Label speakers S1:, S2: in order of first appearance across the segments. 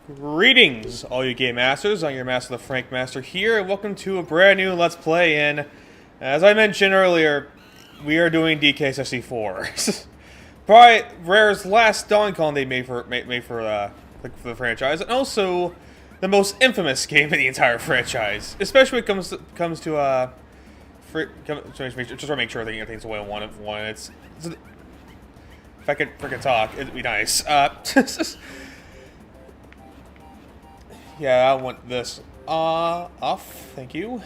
S1: Greetings, all you game masters. I'm your master, the Frank Master here, and welcome to a brand new Let's Play. And as I mentioned earlier, we are doing DK64. Probably Rare's last Donkey Kong they made for the franchise, and also the most infamous game in the entire franchise. Especially when it comes to just want to make sure that everything's the way I want it. If I could freaking talk, it'd be nice. Yeah, I want this off. Thank you.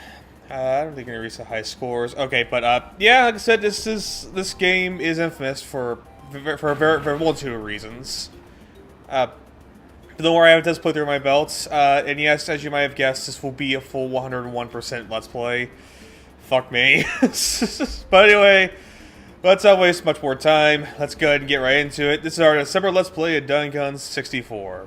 S1: I don't think I'm gonna reach the high scores. Okay, but yeah, like I said, this game is infamous for a multitude of reasons. The more I have this playthrough my belt, and yes, as you might have guessed, this will be a full 101% Let's Play. Fuck me. But anyway, let's not waste much more time. Let's go ahead and get right into it. This is our December Let's Play of Donkey Kong 64.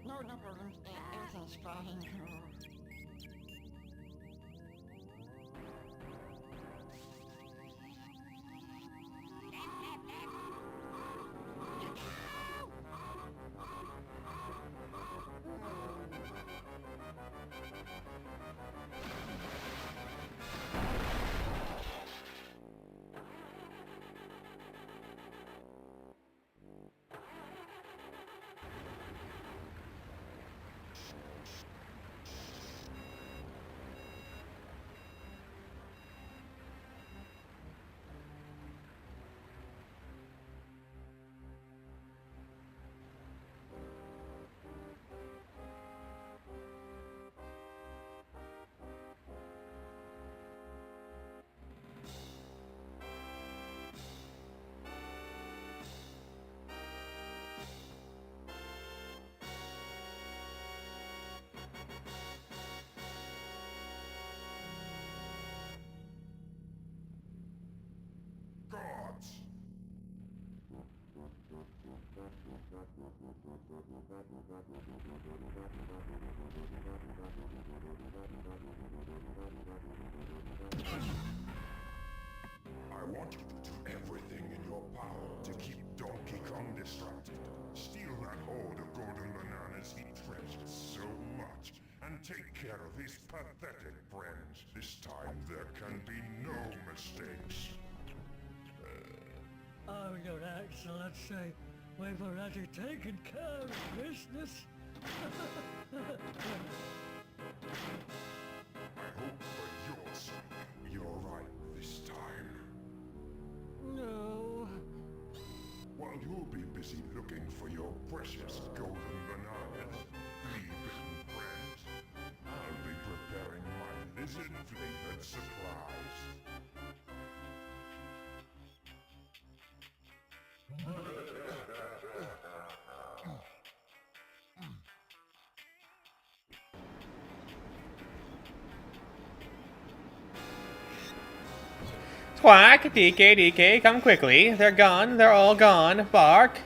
S2: No problem. Everything's fine.
S3: Gods! I want you to do everything in your power to keep Donkey Kong distracted. Steal that horde of golden bananas he treasures so much, and take care of his pathetic friends. This time there can be no mistakes.
S4: Oh, no, actually, let's say We've already taken care of business.
S3: I hope for your sake you're right this time.
S4: No.
S3: While you'll be busy looking for your precious golden bananas, flea-bitten friends, I'll be preparing my lizard-flavored surprise.
S1: Quack, DK, DK, come quickly. They're gone. They're all gone. Bark.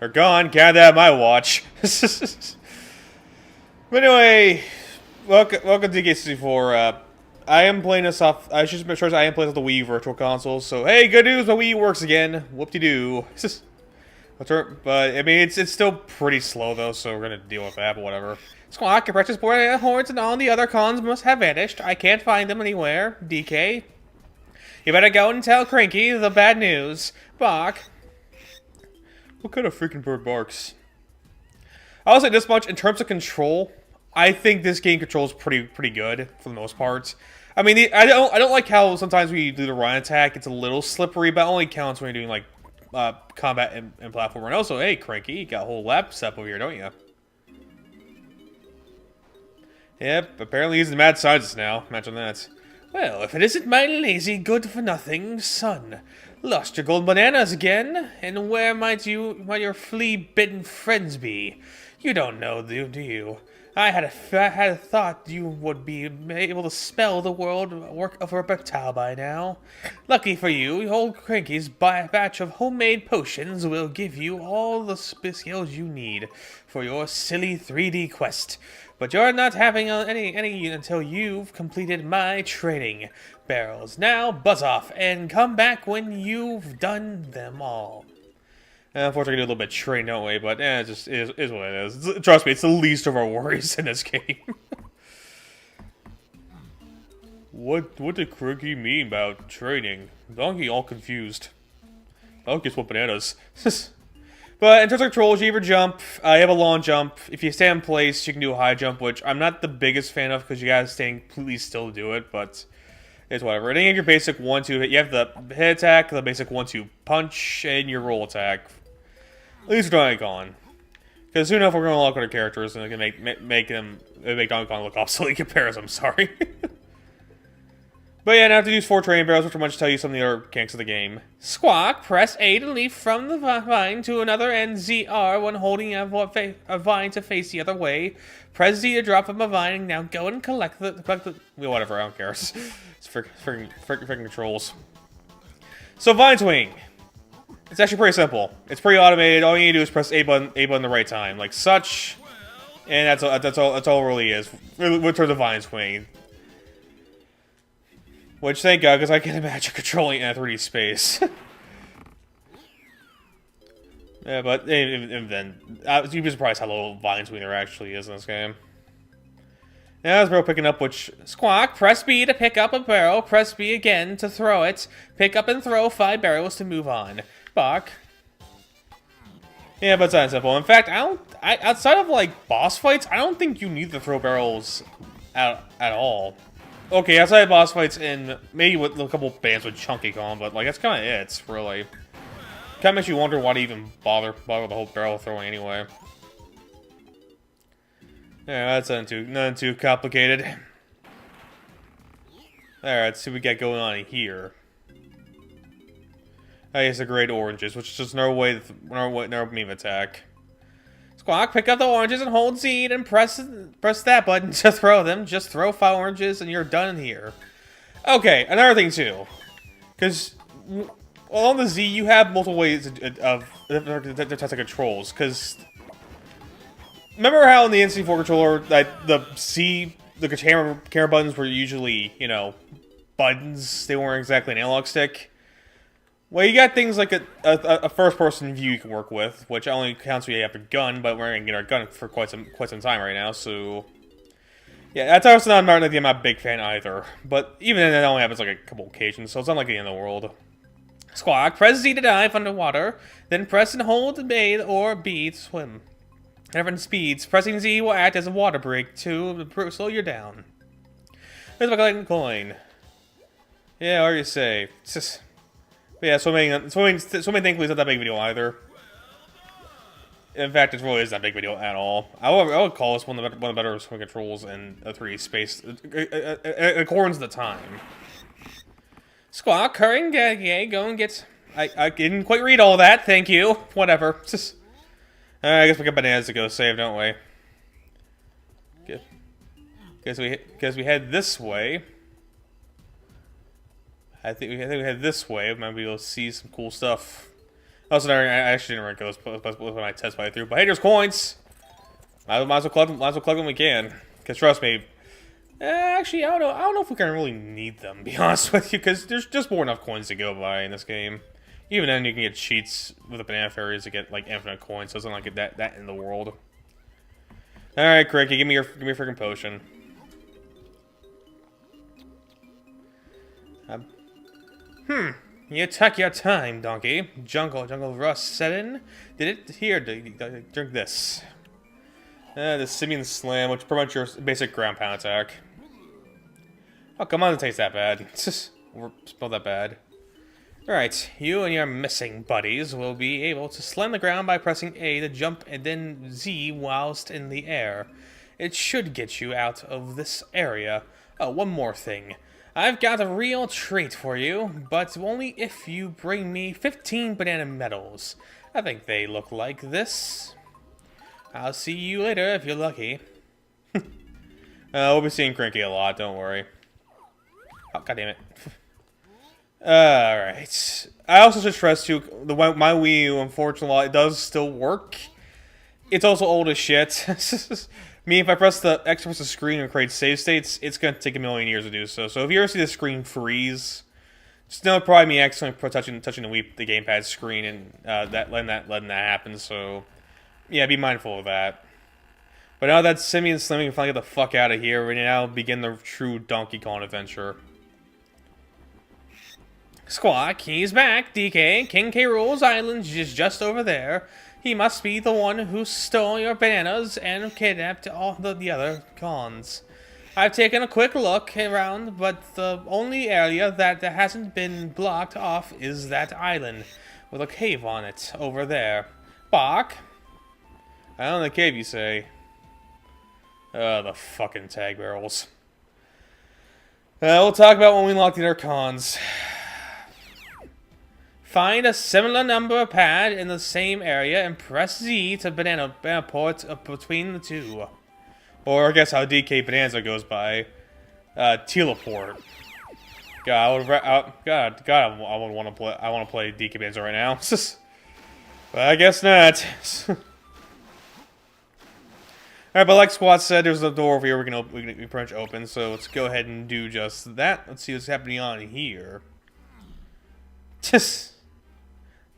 S1: They're gone. Can't have my watch. But anyway, welcome to DK64. I am playing this off. I should make sure I am playing with the Wii Virtual Console. So hey, good news, my Wii works again. Whoop-de-doo. But I mean, it's still pretty slow though, so we're gonna deal with that. But whatever. Squawk, your precious board horns and all the other cons must have vanished. I can't find them anywhere. DK, you better go and tell Cranky the bad news. Bark. What kind of freaking bird barks? I'll say this much in terms of control. I think this game controls pretty good for the most part. I mean, I don't like how sometimes when you do the run attack, it's a little slippery, but it only counts when you're doing like combat and platformer. And also, hey, Cranky, you got a whole lap step over here, don't you? Yep, apparently he's the mad scientist now. Imagine that. Well, if it isn't my lazy good-for-nothing son. Lost your golden bananas again? And where might your flea-bitten friends be? You don't know, do you? I had a thought you would be able to spell the work of a reptile by now. Lucky for you, old Cranky's batch of homemade potions will give you all the skills you need for your silly 3D quest. But you're not having any until you've completed my training. Barrels, now buzz off and come back when you've done them all. Unfortunately, we do a little bit of training, don't we? But it just is what it is. Trust me, it's the least of our worries in this game. What did Cranky mean about training? Donkey all confused. Donkey's what bananas. But in terms of controls, you either jump, you have a long jump. If you stay in place, you can do a high jump, which I'm not the biggest fan of because you gotta stay completely still to do it, but it's whatever. And then you have your basic 1-2 hit. You have the hit attack, the basic 1-2 punch, and your roll attack. At least for Donkey Kong. Because soon enough we're going to unlock other characters and it can make Donkey Kong look obsolete in comparison, I'm sorry. But yeah, now I have to use 4 training barrels, which will much tell you some of the other kinks of the game. Squawk, press A to leap from the vine to another, and ZR when holding a vine to face the other way. Press Z to drop from a vine, and now go and collect the well, whatever, I don't care. It's freaking controls. So, Vine Swing. It's actually pretty simple. It's pretty automated. All you need to do is press A button the right time, like such. And that's all it really is. With terms of Vine Swing. Which, thank God, because I can imagine controlling in a 3D space. Yeah, but even then, you'd be surprised how little Vine Swing there actually is in this game. Now there's a barrel picking up, which... Squawk, press B to pick up a barrel, press B again to throw it, pick up and throw 5 barrels to move on. Bark. Yeah, but it's not simple. In fact, outside of, like, boss fights, I don't think you need to throw barrels at all. Okay, outside of boss fights and maybe with a couple bands with Chunky Kong, but, like, that's kind of it, really. Kind of makes you wonder why to even bother with the whole barrel throwing anyway. Yeah, that's nothing too complicated. Alright, let's see what we got going on here. I guess the great oranges, which is just another beam attack. Squawk, pick up the oranges and hold Z and press that button to throw them. Just throw 5 oranges and you're done here. Okay, another thing too. Because on the Z, you have multiple ways of testing controls. Because remember how in the N64 controller, that the camera buttons were usually, you know, buttons. They weren't exactly an analog stick. Well, you got things like a first-person view you can work with, which only counts when you have a gun, but we're gonna get our gun for quite some time right now. So, Yeah, that's also not I'm not a big fan either. But even then, that only happens like a couple occasions, so it's not like the end of the world. Squawk, press Z to dive underwater, then press and hold to bathe or B to swim. Different speeds. Pressing Z will act as a water brake to slow you down. Here's my collecting coin. Yeah, what do you say? It's just, but yeah, swimming thankfully is not that big a deal either. In fact, it really is not a big video at all. I would call this one of the better swimming controls in a 3D space, according to the time. Squawk, hurry, go and get... I didn't quite read all that, thank you. Whatever. Just, I guess we got bananas to go save, don't we? Because we head this way. I think we head this way. We might be able to see some cool stuff. Also, I actually didn't rank those when I test my through. But hey, there's coins. Might as well collect them when we can. Because trust me, actually, I don't know if we can really need them. To be honest with you, because there's just more enough coins to go by in this game. Even then, you can get cheats with the banana fairies to get like infinite coins. So it's not like that in the world. All right, Cricky, give me your freaking potion. You took your time, donkey. Jungle rust set in. Did it? Here, drink this. The Simian Slam, which prevents your basic ground pound attack. Oh, come on, it tastes that bad. Smell that bad. Alright, you and your missing buddies will be able to slam the ground by pressing A to jump and then Z whilst in the air. It should get you out of this area. Oh, one more thing. I've got a real treat for you, but only if you bring me 15 banana medals. I think they look like this. I'll see you later if you're lucky. We'll be seeing Cranky a lot, don't worry. Oh, goddammit. Alright. I also should stress too, my Wii U, unfortunately, it does still work. It's also old as shit. I mean, if I press the X versus screen and create save states, it's going to take a million years to do so. So if you ever see the screen freeze, just know probably me accidentally touching the gamepad screen and letting that happen. So yeah, be mindful of that. But now that Simian Slim can finally get the fuck out of here, we now begin the true Donkey Kong adventure. Squawk, he's back. DK, King K. Rool's island is just over there. He must be the one who stole your bananas and kidnapped all the other cons. I've taken a quick look around, but the only area that hasn't been blocked off is that island, with a cave on it, over there. Bach? I don't know the cave, you say. The fucking tag barrels. We'll talk about when we unlock the other cons. Find a similar number pad in the same area and press Z to banana port between the two. Or I guess how DK Bonanza goes by, teleport. God, I want to play DK Bonanza right now. But I guess not. Alright, but like Squat said, there's a door over here we can pretty much open, so let's go ahead and do just that. Let's see what's happening on here. Just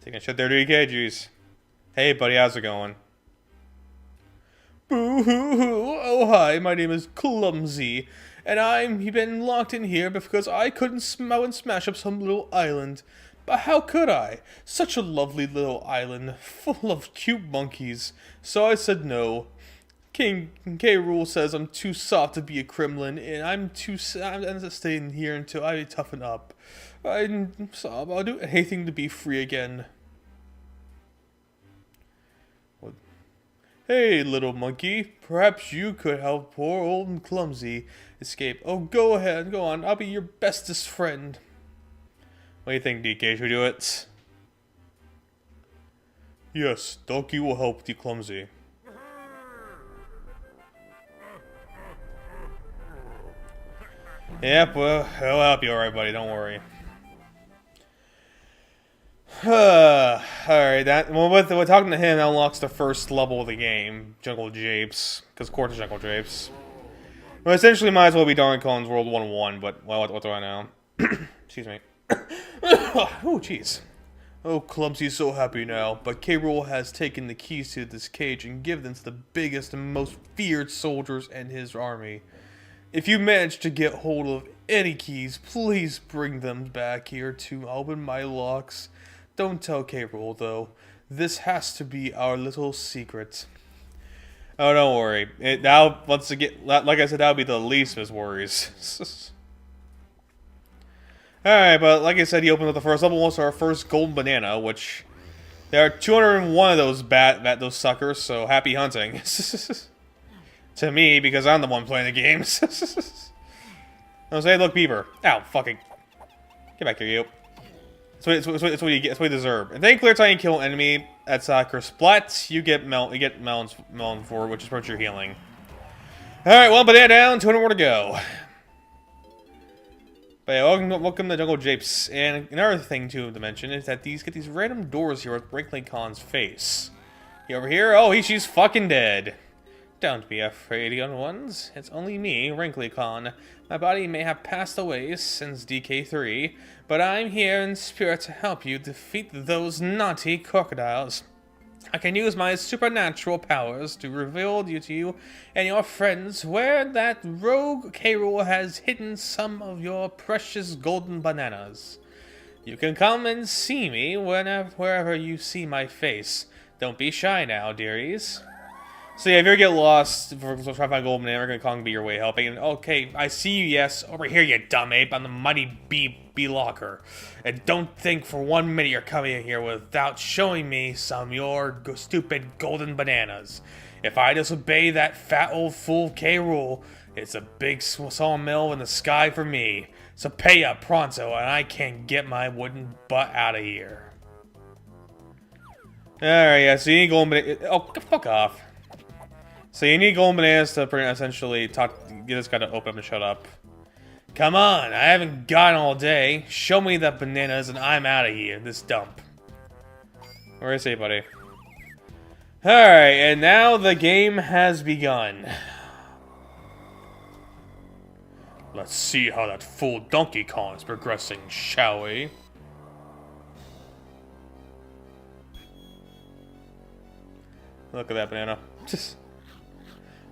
S1: taking a shit there, DK. Hey, buddy, how's it going? Boo-hoo-hoo! Oh, hi, my name is Clumsy, and I've been locked in here because I couldn't smash up some little island. But how could I? Such a lovely little island, full of cute monkeys. So I said no. King K. Rool says I'm too soft to be a Kremlin, and I'm staying here until I toughen up. I'll do anything to be free again. Hey, little monkey, perhaps you could help poor old Clumsy escape. Oh, go ahead, go on, I'll be your bestest friend. What do you think, DK? Should we do it? Yes, Donkey will help the Clumsy. Yep, well, he'll help you alright, buddy, don't worry. Alright, we're talking to him, that unlocks the first level of the game, Jungle Japes, because of course it's Jungle Japes. Well, essentially might as well be Donkey Kong's World 1-1, but, well, what do I know? Excuse me. Oh, jeez. Oh, Clumsy's so happy now, but K. Rool has taken the keys to this cage and given them to the biggest and most feared soldiers in his army. If you manage to get hold of any keys, please bring them back here to open my locks. Don't tell K. Rool, though. This has to be our little secret. Oh, don't worry. Once again, like I said, that'll be the least of his worries. Alright, but like I said, he opened up the first level, also our first golden banana, which there are 201 of those suckers, so happy hunting. To me, because I'm the one playing the games. I'll say, look, Beaver. Ow, fucking. Get back here, you. That's what you get. That's what you deserve. And then clear time you kill an enemy at Kersplat, you get melon for, which is part your healing. Alright, well, banana down, 200 more to go. But yeah, welcome to Jungle Japes. And another thing to mention is that get these random doors here with Brinkley Khan's face. He over here, oh, she's fucking dead. Don't be afraid, young ones. It's only me, Wrinkly Khan. My body may have passed away since DK3, but I'm here in spirit to help you defeat those naughty crocodiles. I can use my supernatural powers to reveal to you and your friends where that rogue K. Rool has hidden some of your precious golden bananas. You can come and see me wherever you see my face. Don't be shy now, dearies. So yeah, if you ever get lost, trying to find gold banana, we're gonna be your way helping. And okay, I see you, yes. Over here, you dumb ape, on the mighty bee locker. And don't think for 1 minute you're coming in here without showing me some of your stupid golden bananas. If I disobey that fat old fool K. Rool, it's a big sawmill in the sky for me. So pay up pronto, and I can get my wooden butt out of here. Alright, yeah, so you need golden bananas. Oh, fuck off. So you need golden bananas to essentially get this guy to open up and shut up. Come on, I haven't gone all day. Show me the bananas and I'm out of here, this dump. Where is he, buddy? Alright, and now the game has begun. Let's see how that fool Donkey Kong is progressing, shall we? Look at that banana.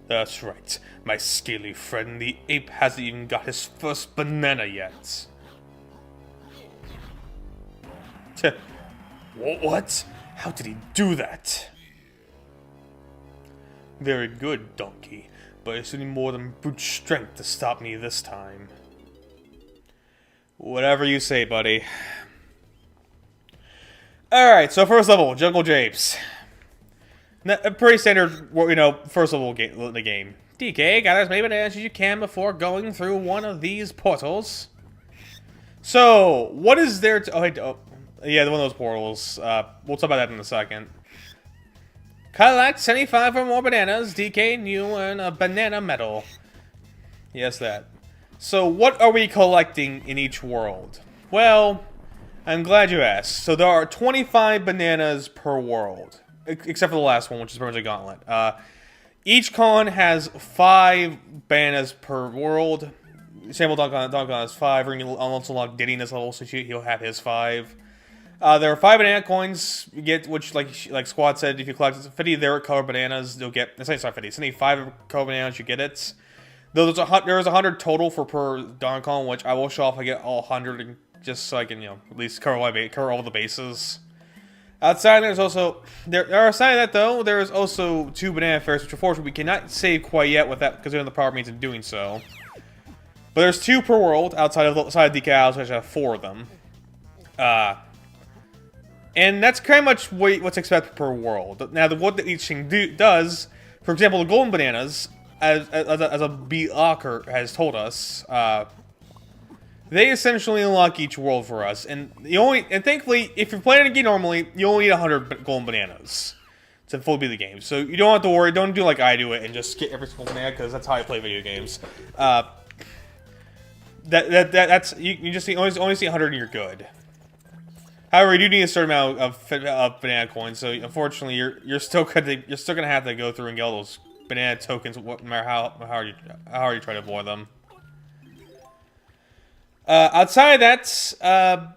S1: That's right. My scaly friend, the ape, hasn't even got his first banana yet. What? How did he do that? Very good, donkey. But it's any more than brute strength to stop me this time. Whatever you say, buddy. Alright, so first level, Jungle Japes. A pretty standard, first level in the game. DK, gather as many bananas as you can before going through one of these portals. So, what is there to... yeah, one of those portals. We'll talk about that in a second. Collect 75 or more bananas. DK, and you earn a banana medal. Yes, that. So, what are we collecting in each world? Well, I'm glad you asked. So, there are 25 bananas per world. Except for the last one, which is pretty much a gauntlet. Each con has 5 bananas per world. Samuel Duncan has 5. We're going to unlock Diddy in this level, so he'll have his 5. There are 5 banana coins you get, which, like Squad said, if you collect 50 their colored bananas, you'll get... It's not 50. It's only 5 colored bananas, you get it. Though there's 100 total per Donkey Kong, which I will show off. I get all 100, just so I can, at least cover all the bases. Outside there's also outside of that though, there is also 2 banana fairs, which unfortunately we cannot save quite yet with that because we don't have the power means of doing so. But there's 2 per world outside of decals, which have 4 of them. And that's kind of much what's expected per world. Now, what each thing does, for example, the golden bananas, as a B-Locker has told us, they essentially unlock each world for us, and thankfully, if you're playing a game normally, you only need 100 golden bananas to fully beat the game. So you don't have to worry. Don't do like I do it and just get every single banana, because that's how I play video games. That's you just only see 100 and you're good. However, you do need a certain amount of banana coins. So unfortunately, you're still gonna have to go through and get all those banana tokens, no matter how hard you try to avoid them. Outside of that,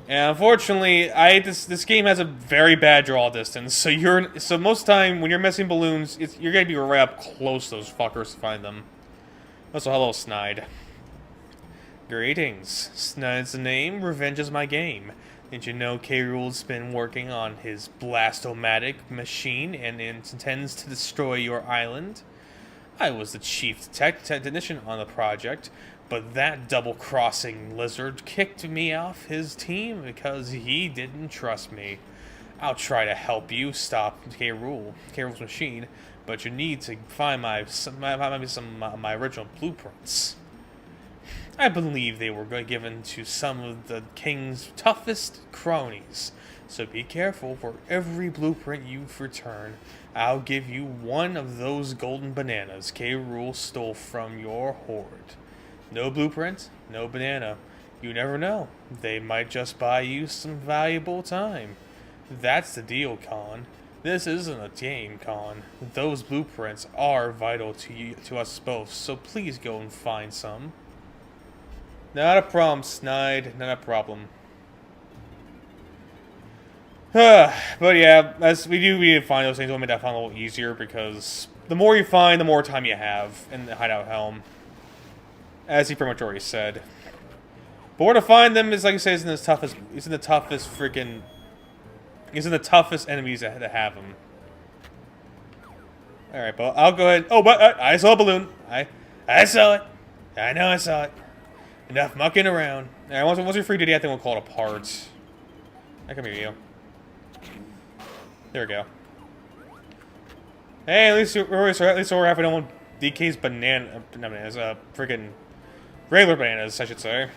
S1: And unfortunately, this game has a very bad draw distance. So most time when you're missing balloons, you're gonna be right up close to those fuckers to find them. Also, hello, Snide. Greetings. Snide's the name. Revenge is my game. Did you know K. Rool's been working on his Blast-O-Matic machine and intends to destroy your island? I was the chief technician on the project, but that double-crossing lizard kicked me off his team because he didn't trust me. I'll try to help you stop K. Rool's machine, but you need to find my original blueprints. I believe they were given to some of the king's toughest cronies, so be careful. For every blueprint you return, I'll give you one of those golden bananas K. Rool stole from your hoard. No blueprint, no banana. You never know. They might just buy you some valuable time. That's the deal, Con. This isn't a game, Con. Those blueprints are vital to us both, so please go and find some. Not a problem, Snide. Not a problem. But yeah, as we need to find those things, we'll make that find a little easier because the more you find, the more time you have in the hideout helm. As he pretty much already said. But where to find them is, like I said, is in the toughest enemies that have them. Alright, but I'll go ahead. Oh, but I saw a balloon. I saw it. I know I saw it. Enough mucking around. Alright, once you're free today, I think we'll call it a part. I come here, you. There we go. Hey, at least we're halfway done with DK's bananas, freaking regular bananas, I should say.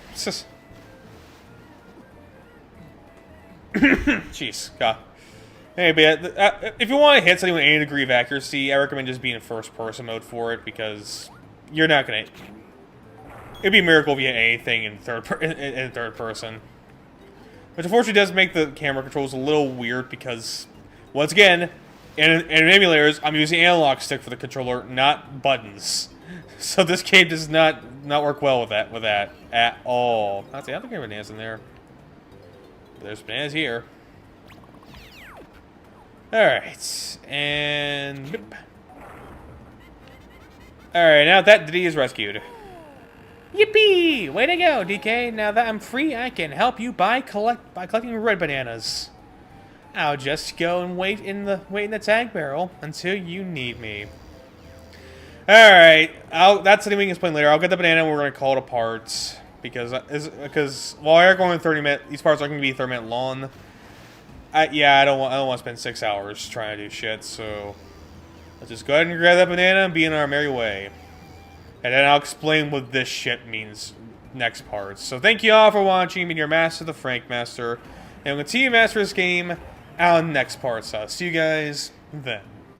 S1: Jeez, God. Hey, but yeah, if you want to hit something with any degree of accuracy, I recommend just being in first-person mode for it because you're not gonna. It'd be a miracle if you hit anything in third person. Which unfortunately does make the camera controls a little weird because, once again, in emulators, I'm using analog stick for the controller, not buttons. So this game does not work well with that at all. I don't think there are bananas in there. But there's bananas here. Alright. And... Alright, now that Diddy is rescued. Yippee! Way to go, DK. Now that I'm free, I can help you by collecting red bananas. I'll just go and wait in the tag barrel until you need me. Alright, that's something we can explain later. I'll get the banana and we're going to call it a part. Because while we're going 30 minutes, these parts are going to be 30-minute long. I don't want to spend 6 hours trying to do shit, so let's just go ahead and grab that banana and be in our merry way. And then I'll explain what this shit means next part. So thank you all for watching. Been your master, the Frank Master. And we'll continue to master this game out in the next part. So I'll see you guys then.